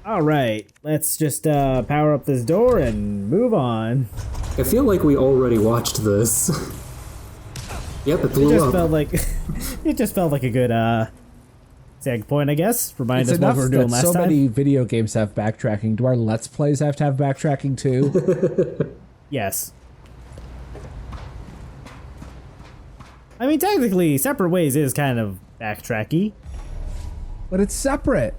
All right, let's just power up this door and move on. I feel like we already watched this. Yep, it blew up. It just felt like a good seg point, I guess. Remind us what we were doing last time. So many video games have backtracking. Do our Let's Plays have to have backtracking too? Yes. I mean, technically, Separate Ways is kind of backtracky. But it's separate.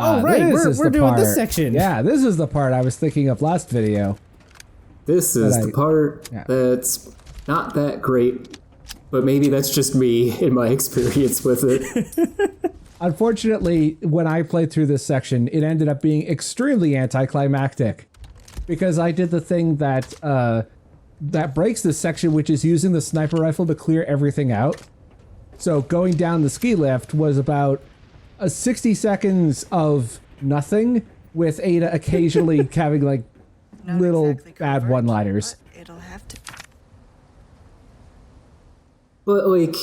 Oh, right, we're doing this section. Yeah, this is the part I was thinking of last video. This is the part that's not that great, but maybe that's just me in my experience with it. Unfortunately, when I played through this section, it ended up being extremely anticlimactic. Because I did the thing that that breaks this section, which is using the sniper rifle to clear everything out. So going down the ski lift was about 60 seconds of nothing, with Ada occasionally having like little exactly bad one-liners. It'll have to. But like,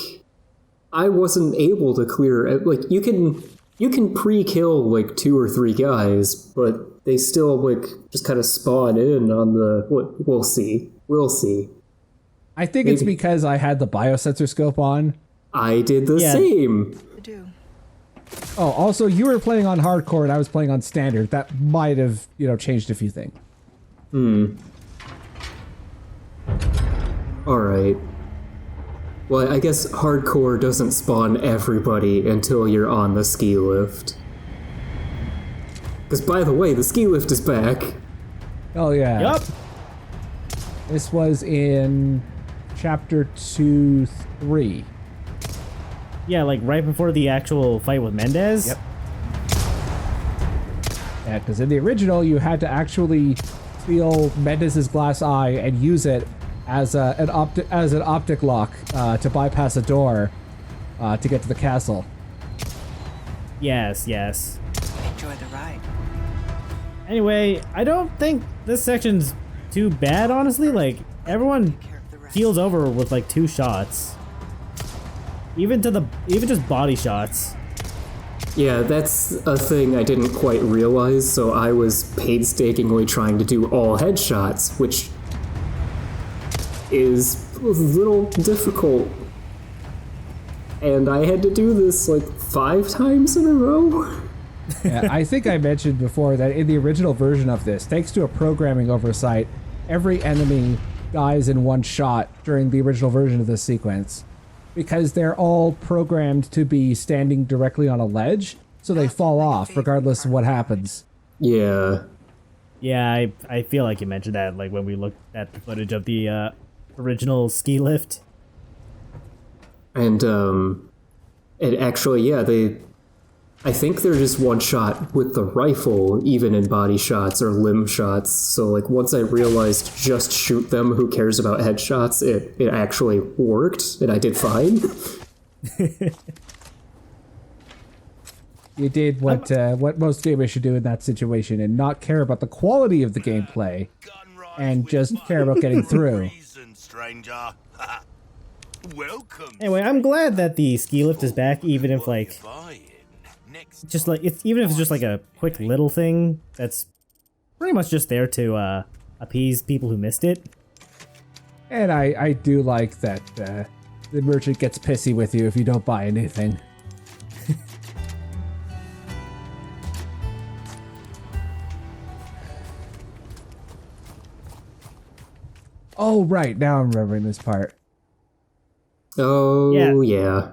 I wasn't able to clear it. Like, you can pre-kill like 2 or 3 guys, but they still like just kind of spawn in on the. We'll see. We'll see. I think it's because I had the biosensor scope on. I did the same. I do. Oh, also, you were playing on hardcore and I was playing on standard. That might have, changed a few things. Alright. Well, I guess hardcore doesn't spawn everybody until you're on the ski lift. Because, by the way, the ski lift is back. Oh, yeah. Yup. This was in chapter 2, 3. Yeah, like right before the actual fight with Mendez. Yep. Yeah, because in the original, you had to actually steal Mendez's glass eye and use it as an optic lock to bypass a door to get to the castle. Yes. Enjoy the ride. Anyway, I don't think this section's too bad, honestly. Like, everyone heals over with like 2 shots. Even just body shots. Yeah, that's a thing I didn't quite realize, so I was painstakingly trying to do all headshots, which is a little difficult. And I had to do this like 5 times in a row. Yeah, I think I mentioned before that in the original version of this, thanks to a programming oversight, every enemy dies in 1 shot during the original version of this sequence. Because they're all programmed to be standing directly on a ledge, so they fall off regardless of what happens. Yeah. Yeah, I feel like you mentioned that, like when we looked at the footage of the original ski lift. And actually, yeah, I think they're just 1 shot with the rifle, even in body shots or limb shots. So, like, once I realized just shoot them, who cares about headshots, it actually worked, and I did fine. You did what most gamers should do in that situation, and not care about the quality of the gameplay, and just care about getting through. Anyway, I'm glad that the ski lift is back, even if like... even if it's just like a quick little thing that's pretty much just there to appease people who missed it. And I do like that the merchant gets pissy with you if you don't buy anything. Oh, right, now I'm remembering this part. Oh, yeah.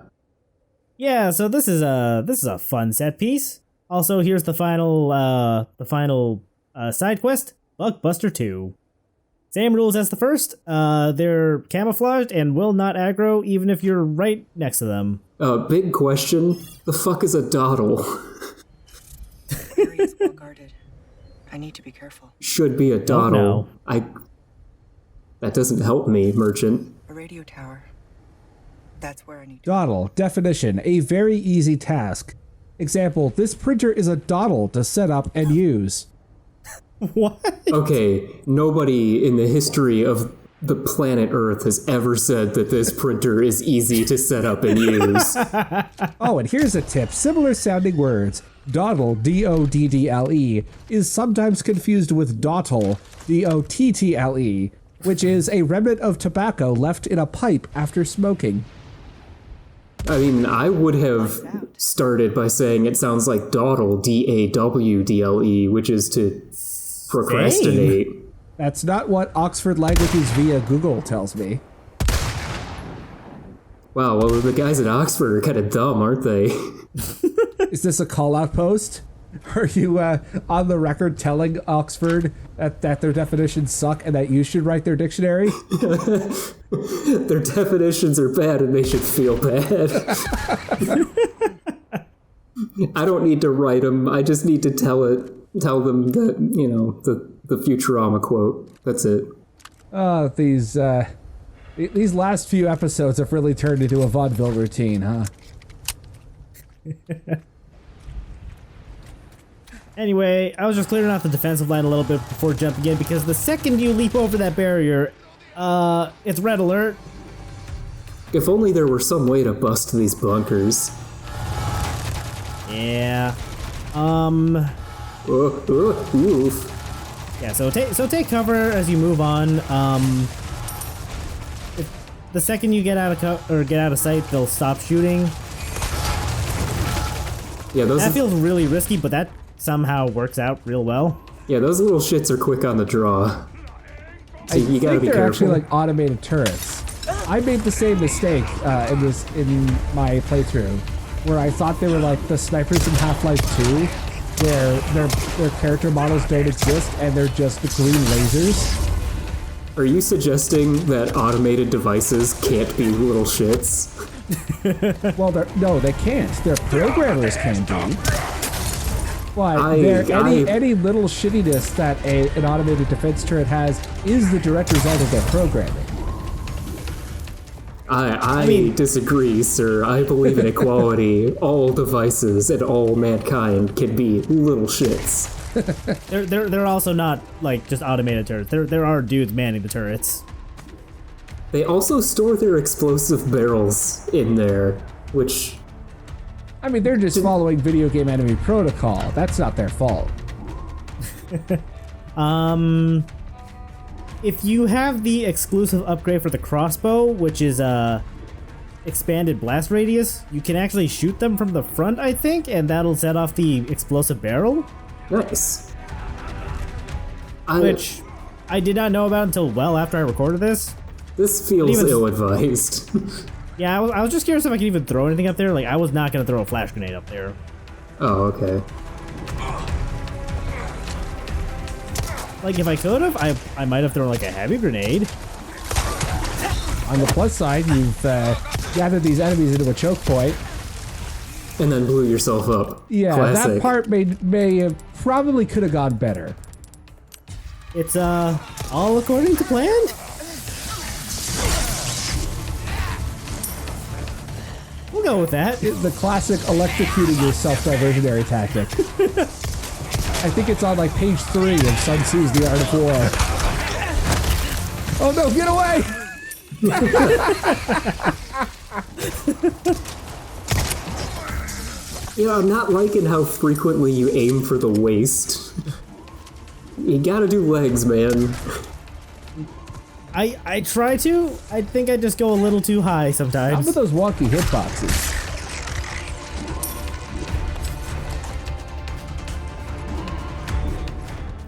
Yeah, so this is a fun set piece. Also, here's the final side quest, Buckbuster 2. Same rules as the first. They're camouflaged and will not aggro even if you're right next to them. Big question. The fuck is a dawdle? The area is well guarded. I need to be careful. Should be a dawdle. That doesn't help me, merchant. A radio tower. That's where I need to. Dawdle. Definition. A very easy task. Example. This printer is a dawdle to set up and use. What? Okay, nobody in the history of the planet Earth has ever said that this printer is easy to set up and use. Oh, and here's a tip. Similar sounding words. Dawdle, D-O-D-D-L-E, is sometimes confused with dottle, D-O-T-T-L-E, which is a remnant of tobacco left in a pipe after smoking. I mean, I would have started by saying it sounds like dawdle, D-A-W-D-L-E, which is to procrastinate. That's not what Oxford Languages via Google tells me. Wow, well, the guys at Oxford are kind of dumb, aren't they? Is this a call-out post? Are you on the record telling Oxford that their definitions suck and that you should write their dictionary? Their definitions are bad and they should feel bad. I don't need to write them. I just need to tell them that, you know, the Futurama quote. That's it. These last few episodes have really turned into a vaudeville routine, huh? Anyway, I was just clearing out the defensive line a little bit before jumping in because the second you leap over that barrier, it's red alert. If only there were some way to bust these bunkers. Yeah. Oof. Yeah, so take cover as you move on. If the second you get out of sight, they'll stop shooting. Yeah, that feels really risky, but that somehow works out real well. Yeah, those little shits are quick on the draw. So you gotta be careful. They're actually like automated turrets. I made the same mistake in my playthrough, where I thought they were like the snipers in Half-Life 2, where their character models don't exist and they're just the green lasers. Are you suggesting that automated devices can't be little shits? Well, no, they can't. Their programmers can be. But any little shittiness that an automated defense turret has is the direct result of their programming. I disagree, sir. I believe in equality. All devices and all mankind can be little shits. They're also not like just automated turrets. There are dudes manning the turrets. They also store their explosive barrels in there, which... I mean, they're just following video game enemy protocol. That's not their fault. If you have the exclusive upgrade for the crossbow, which is expanded blast radius, you can actually shoot them from the front, I think, and that'll set off the explosive barrel. Nice. Which I did not know about until well after I recorded this. This feels ill-advised. Yeah, I was just curious if I could even throw anything up there. Like, I was not going to throw a flash grenade up there. Oh, okay. Like, if I could have, I might have thrown, like, a heavy grenade. On the plus side, you've gathered these enemies into a choke point. And then blew yourself up. Yeah, Classic. that part may have probably could have gone better. It's, all according to plan? We'll go with that. The classic electrocuting yourself diversionary tactic. I think it's on like page 3 of Sun Tzu's The Art of War. Oh no, get away! Yeah, I'm not liking how frequently you aim for the waist. You gotta do legs, man. I try to. I think I just go a little too high sometimes. How about those wonky hitboxes?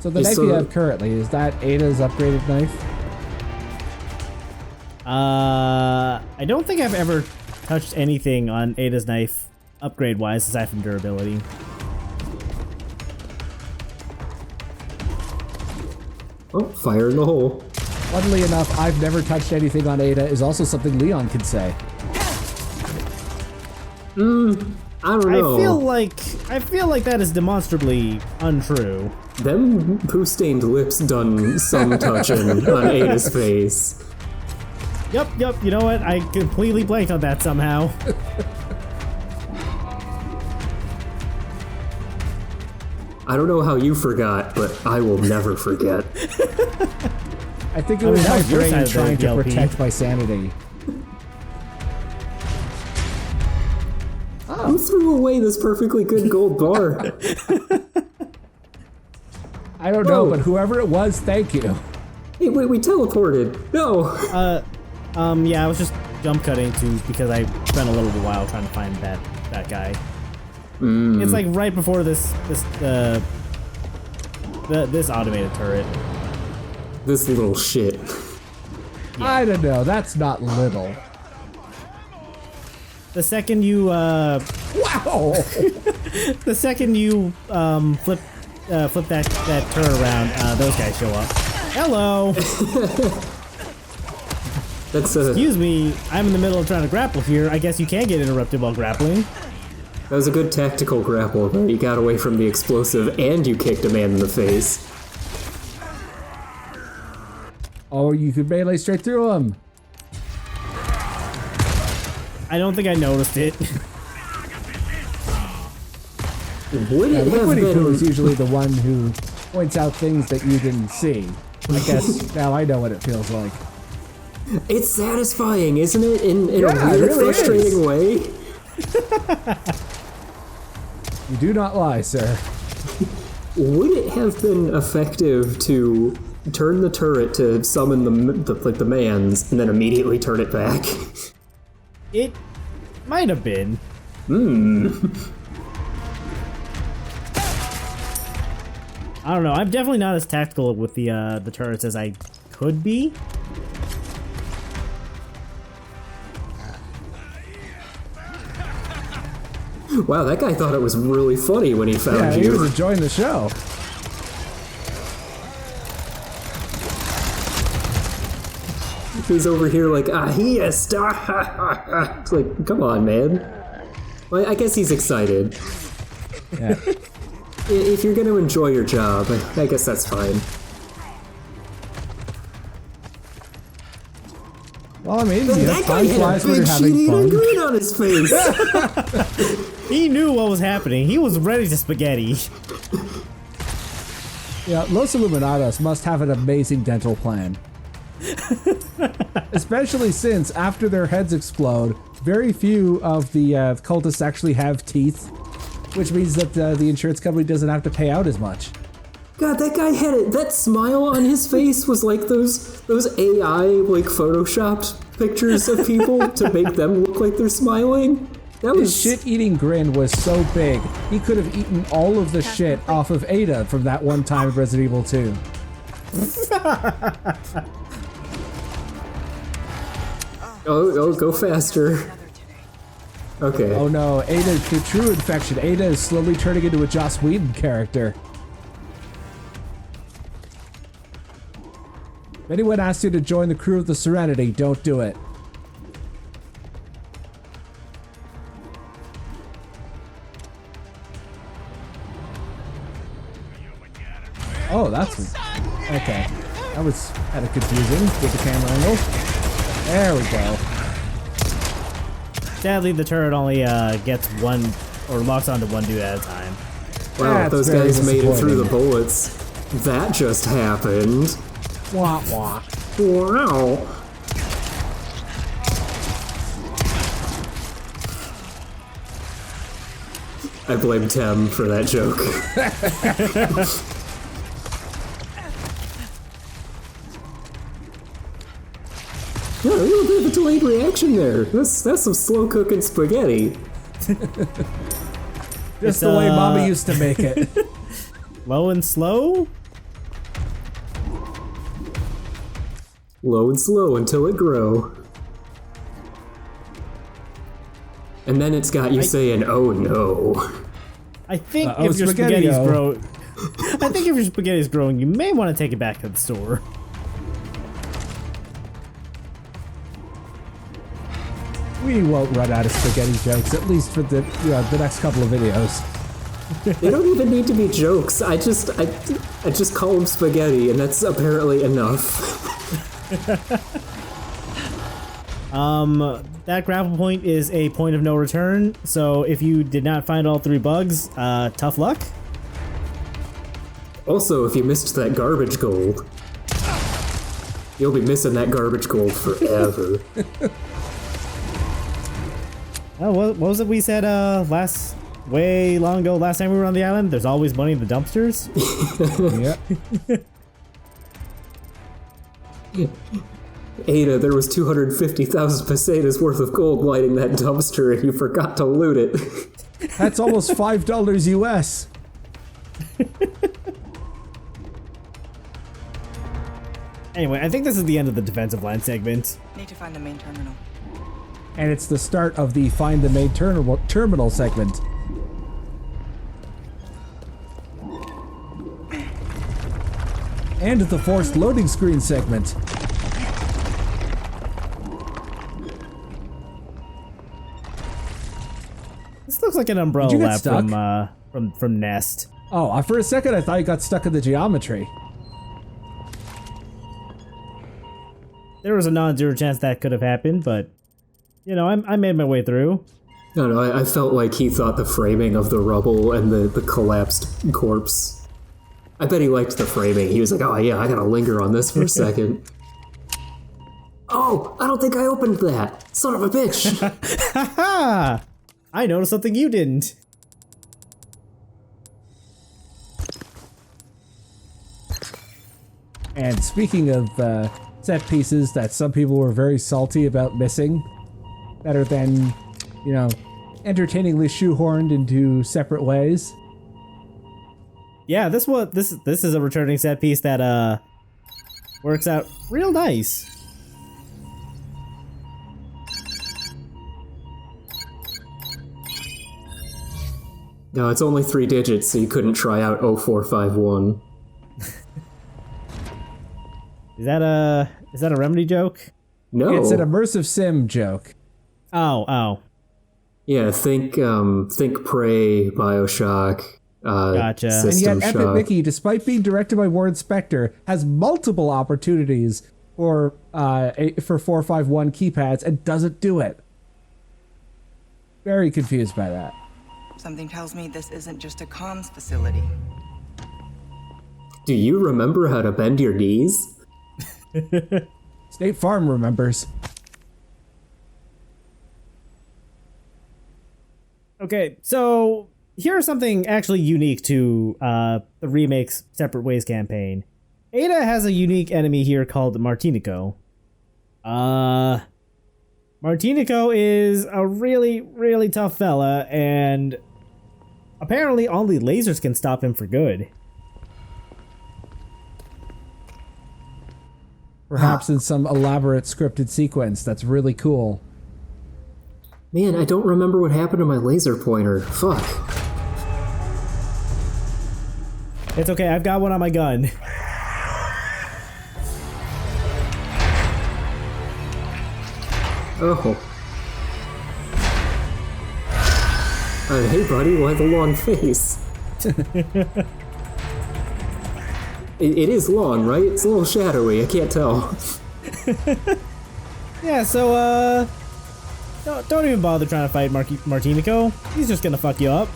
So the knife you have currently, is that Ada's upgraded knife? I don't think I've ever touched anything on Ada's knife upgrade-wise aside from durability. Oh, fire in the hole. Funnily enough, I've never touched anything on Ada is also something Leon can say. I don't know. I feel like that is demonstrably untrue. Them poo-stained lips done some touching on Ada's face. Yep, you know what? I completely blanked on that somehow. I don't know how you forgot, but I will never forget. I think it I was mean, that my was your side brain of the trying to DLP. protect my sanity. Who threw away this perfectly good gold bar? I don't know, Whoa. but whoever it was, thank you. Hey, wait, we teleported. No. Yeah, I was just jump cutting because I spent a little while trying to find that guy. It's like right before this automated turret. This little shit. I don't know. That's not little. The second you Wow! the second you flip that turret around, those guys show up. Hello. That's Excuse me, I'm in the middle of trying to grapple here. I guess you can get interrupted while grappling. that was a good tactical grapple. You got away from the explosive and you kicked a man in the face. Oh, you could melee straight through him. I don't think I noticed it. Would it have Liquid Poo is been... usually the one who points out things that you didn't see. I guess now I know what it feels like. It's satisfying, isn't it? In Yeah, a it weird, really frustrating is. way. You do not lie, sir. Would it have been effective to turn the turret to summon the mans and then immediately turn it back? It might have been. I don't know. I'm definitely not as tactical with the turrets as I could be. Wow, that guy thought it was really funny when he Yeah, found he you. was enjoying the show. He's over here like, he is star. It's like, come on, man. Well, I guess he's excited. Yeah. If you're gonna enjoy your job, I guess that's fine. Well, I mean, you know, That guy time had flies a when big you're having shit-eating fun. grin on his face. He knew what was happening. He was ready to spaghetti. Yeah, Los Illuminados must have an amazing dental plan. Especially since, after their heads explode, very few of the cultists actually have teeth, which means that the insurance company doesn't have to pay out as much. God, that guy had it. That smile on his face was like those AI like photoshopped pictures of people to make them look like they're smiling. That His was shit-eating grin was so big, he could have eaten all of the shit off of Ada from that one time in Resident Evil 2. Oh, go faster. Okay. Oh no, Ada, the true infection. Ada is slowly turning into a Joss Whedon character. If anyone asks you to join the crew of the Serenity, don't do it. Oh, that's... okay. That was kind of confusing with the camera angle. There we go. Sadly, the turret only gets one or locks onto one dude at a time. Wow, That's those very guys made it through the disappointing. bullets. That just happened. Wah wah. Wow. I blame Tem for that joke. Yeah, a little bit of a delayed reaction there. That's some slow cooking spaghetti. Just the way Mama used to make it. Low and slow? Low and slow until it grow. And then it's got you saying, oh no. I think Uh-oh, if your spaghetti-o. spaghetti's grow, I think if your spaghetti's growing, you may want to take it back to the store. We won't run out of spaghetti jokes, at least for the next couple of videos. They don't even need to be jokes. I just call them spaghetti, and that's apparently enough. That grapple point is a point of no return, so if you did not find all 3 bugs, tough luck. Also, if you missed that garbage gold. You'll be missing that garbage gold forever. Oh, what was it we said way long ago, last time we were on the island? There's always money in the dumpsters? Yep. Ada, there was 250,000 pesetas worth of gold lighting that dumpster and you forgot to loot it. That's almost $5 US. Anyway, I think this is the end of the defensive line segment. Need to find the main terminal. And it's the start of the Find the Main Terminal segment. And the forced loading screen segment. This looks like an umbrella Did you get lab stuck? from Nest. Oh, for a second I thought you got stuck in the geometry. There was a non-zero chance that could have happened, but you know, I made my way through. No, I felt like he thought the framing of the rubble and the collapsed corpse. I bet he liked the framing. He was like, oh yeah, I gotta linger on this for a second. Oh, I don't think I opened that. Son of a bitch. Haha! I noticed something you didn't. And speaking of set pieces that some people were very salty about missing, that are then, you know, entertainingly shoehorned into separate ways. Yeah, this is a returning set piece that works out real nice. No, it's only 3 digits, so you couldn't try out 0451. Is that a Remedy joke? No. It's an immersive sim joke. Oh. Yeah, think Prey, BioShock, Gotcha. And System yet Shock. Epic Mickey, despite being directed by Warren Spector, has multiple opportunities for 451 keypads and doesn't do it. Very confused by that. Something tells me this isn't just a comms facility. Do you remember how to bend your knees? State Farm remembers. Okay, so here's something actually unique to the remake's Separate Ways campaign. Ada has a unique enemy here called Martinico. Martinico is a really, really tough fella, and apparently only lasers can stop him for good. Perhaps in some elaborate scripted sequence that's really cool. Man, I don't remember what happened to my laser pointer. Fuck. It's okay, I've got one on my gun. Oh. Hey buddy, why the long face? It is long, right? It's a little shadowy, I can't tell. Yeah, so, don't even bother trying to fight Martinico. He's just gonna fuck you up.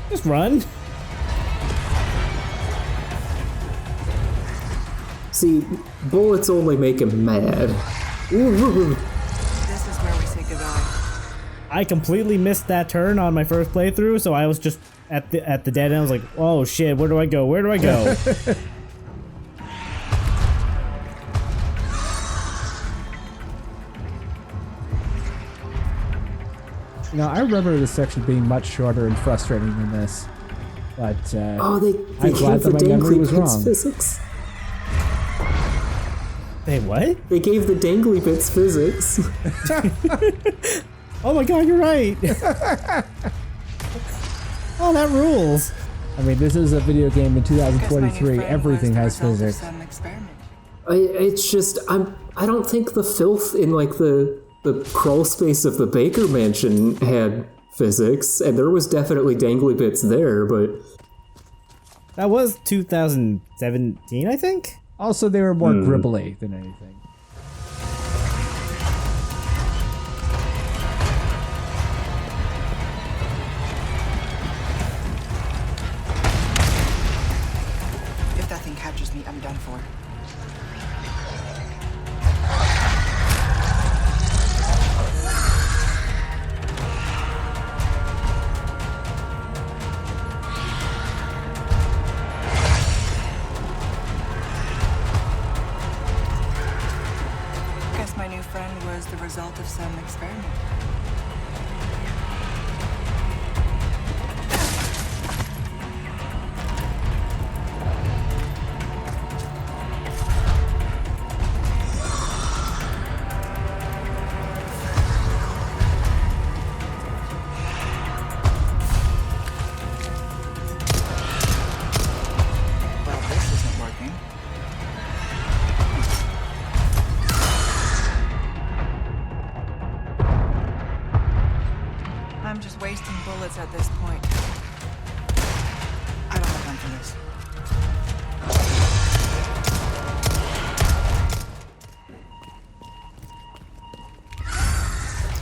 Just run. See, bullets only make him mad. Ooh. This is where we say goodbye. I completely missed that turn on my first playthrough, so I was just at the dead end. I was like, oh shit, where do I go? Where do I go? You know, I remember this section being much shorter and frustrating than this, but Oh, they I'm glad gave the that my memory dangly was bits wrong. physics. Hey, what? They gave the dangly bits physics. Oh my god, you're right. Oh, that rules. I mean, this is a video game in Guess my new 2023. friend Everything has was the result of physics. some experiment. It's just I don't think the filth in like the crawl space of the Baker Mansion had physics, and there was definitely dangly bits there, but That was 2017, I think? Also, they were more gribbly than anything. If that thing catches me, I'm done for. some experiment. Well, this isn't working. I'm just wasting bullets at this point. I don't have time for this.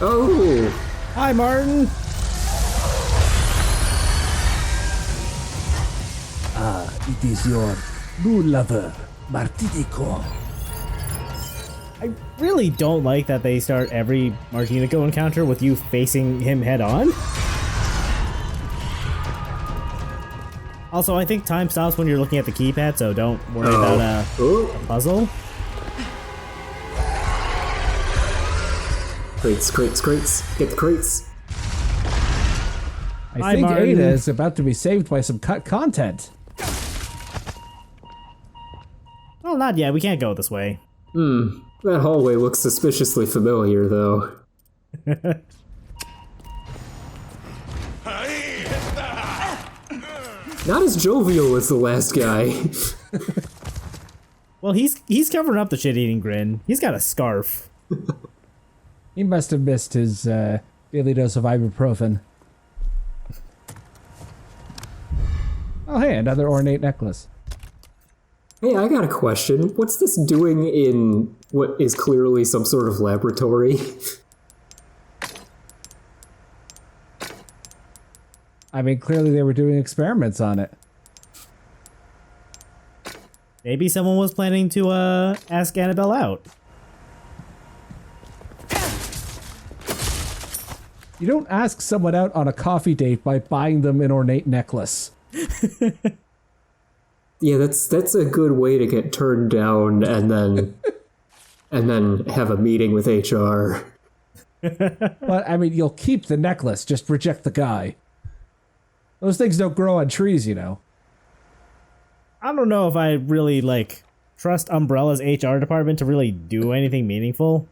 Oh! Hi, Martin. It is your new lover, Martinico. I really don't like that they start every Martinico encounter with you facing him head on. Also, I think time stops when you're looking at the keypad, so don't worry about a puzzle. Crates, crates, crates. Get the crates. I think Martin. Ada is about to be saved by some cut content. Well, not yet. We can't go this way. That hallway looks suspiciously familiar, though. Not as jovial as the last guy. Well, he's covering up the shit-eating grin. He's got a scarf. He must have missed his daily dose of ibuprofen. Oh, hey, another ornate necklace. Hey, I got a question. What's this doing in what is clearly some sort of laboratory? I mean, clearly they were doing experiments on it. Maybe someone was planning to ask Annabelle out. You don't ask someone out on a coffee date by buying them an ornate necklace. Yeah, that's a good way to get turned down and then have a meeting with HR. But, I mean, you'll keep the necklace, just reject the guy. Those things don't grow on trees, you know. I don't know if I really, like, trust Umbrella's HR department to really do anything meaningful.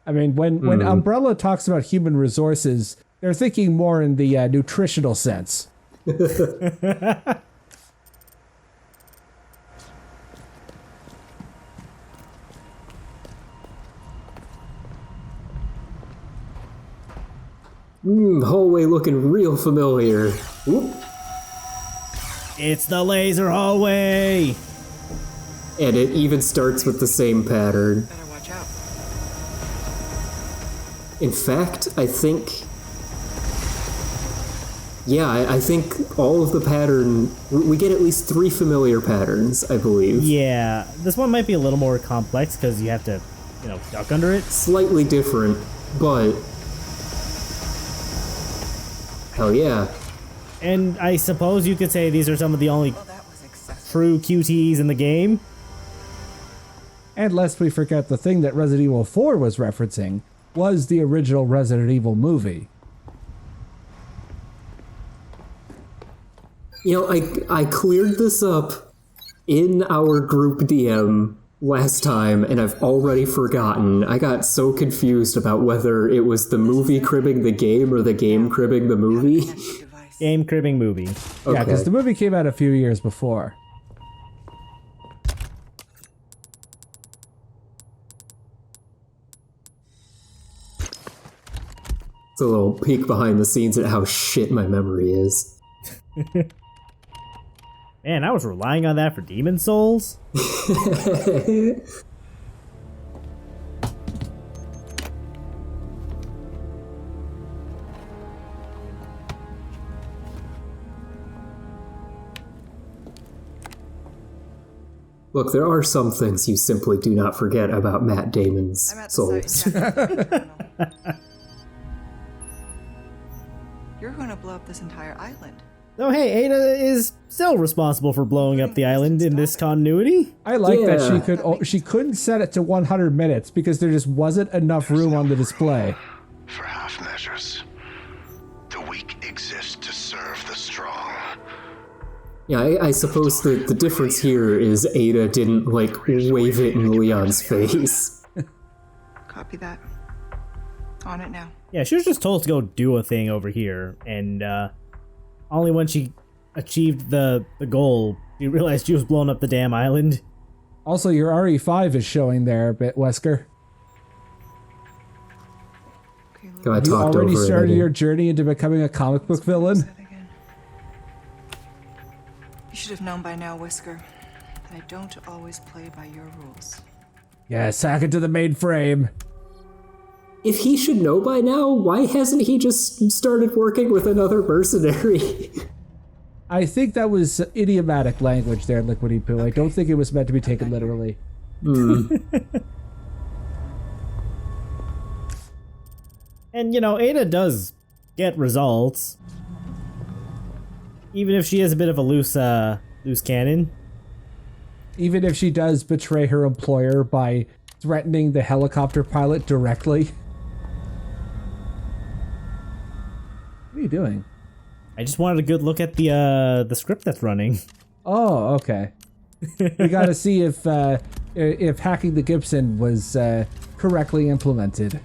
I mean, when Umbrella talks about human resources, they're thinking more in the nutritional sense. Hallway looking real familiar. Whoop. It's the laser hallway! And it even starts with the same pattern. Better watch out. In fact, I think... Yeah, I think all of the pattern... We get at least 3 familiar patterns, I believe. Yeah, this one might be a little more complex because you have to, duck under it. Slightly different, but... Hell yeah. And I suppose you could say these are some of the only Well, that was excessive. true QTEs in the game. And lest we forget, the thing that Resident Evil 4 was referencing was the original Resident Evil movie. You know, I cleared this up in our group DM last time, and I've already forgotten. I got so confused about whether it was the movie cribbing the game or the game cribbing the movie. Device. Game cribbing movie. Yeah, because Okay. the movie came out a few years before. It's a little peek behind the scenes at how shit my memory is. Man, I was relying on that for Demon Souls. Look, there are some things you simply do not forget about Matt Damon's I'm at the souls. site. You're going to blow up this entire island. So hey, Ada is still responsible for blowing up the island in this continuity. I like that Yeah. she couldn't set it to 100 minutes because there just wasn't enough room on the display. For half measures. The weak exist to serve the strong. Yeah, I suppose the difference here is Ada didn't, like, wave it in Leon's face. Copy that. On it now. Yeah, she was just told to go do a thing over here, and only when she achieved the goal, she realized she was blowing up the damn island. Also, your RE5 is showing there a bit, Wesker. Okay, I You talked already over it, I started think. your journey into becoming a comic book villain? that again. You should have known by now, Whisker, that I don't always play by your rules. Yes, hack it to the mainframe. If he should know by now, why hasn't he just started working with another mercenary? I think that was idiomatic language there, Liquidy Poo. I don't think it was meant to be taken literally. And, you know, Ada does get results. Even if she is a bit of a loose cannon. Even if she does betray her employer by threatening the helicopter pilot directly. What are you doing? I just wanted a good look at the script that's running. Oh, okay. We got to see if hacking the Gibson was correctly implemented.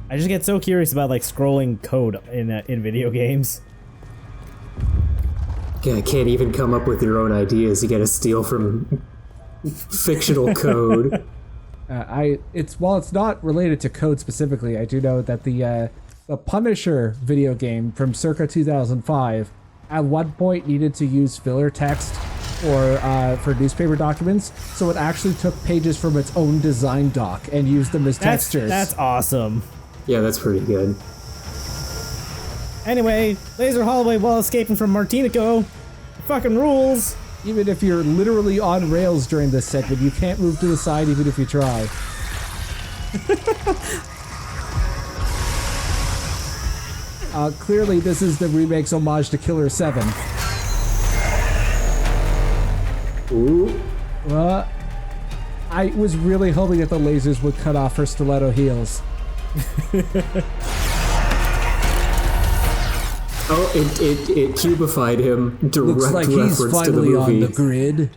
I just get so curious about like scrolling code in video games. Yeah, I can't even come up with your own ideas. You gotta steal from fictional code. While it's not related to code specifically, I do know that the Punisher video game from circa 2005 at one point needed to use filler text for newspaper documents, so it actually took pages from its own design doc and used them as textures. That's awesome. Yeah, that's pretty good. Anyway, laser hallway while escaping from Martinico. Fucking rules. Even if you're literally on rails during this segment, you can't move to the side even if you try. Clearly, this is the remake's homage to Killer 7. Ooh. I was really hoping that the lasers would cut off her stiletto heels. Oh, it cubified him. Direct Looks like reference he's to the finally movie. on the grid.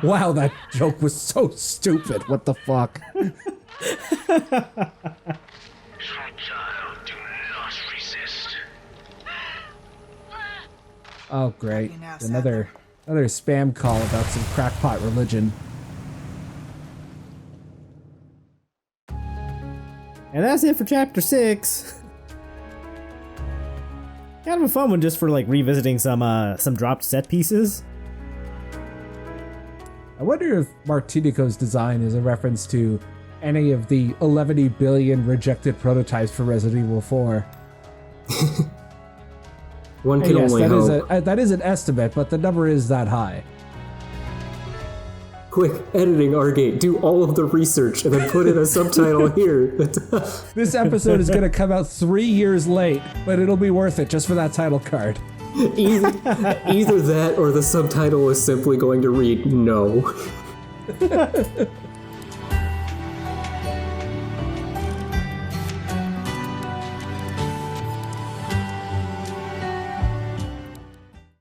Wow, that joke was so stupid. What the fuck? Child, do not resist. Oh, great. Now, Another spam call about some crackpot religion. And that's it for chapter 6. Kind of a fun one just for like revisiting some dropped set pieces. I wonder if Martinico's design is a reference to any of the 11 billion rejected prototypes for Resident Evil 4. One And can yes, only hope. that is an estimate, but the number is that high. Quick, editing Argate, do all of the research and then put in a subtitle here. This episode is going to come out 3 years late, but it'll be worth it just for that title card. either that or the subtitle is simply going to read no.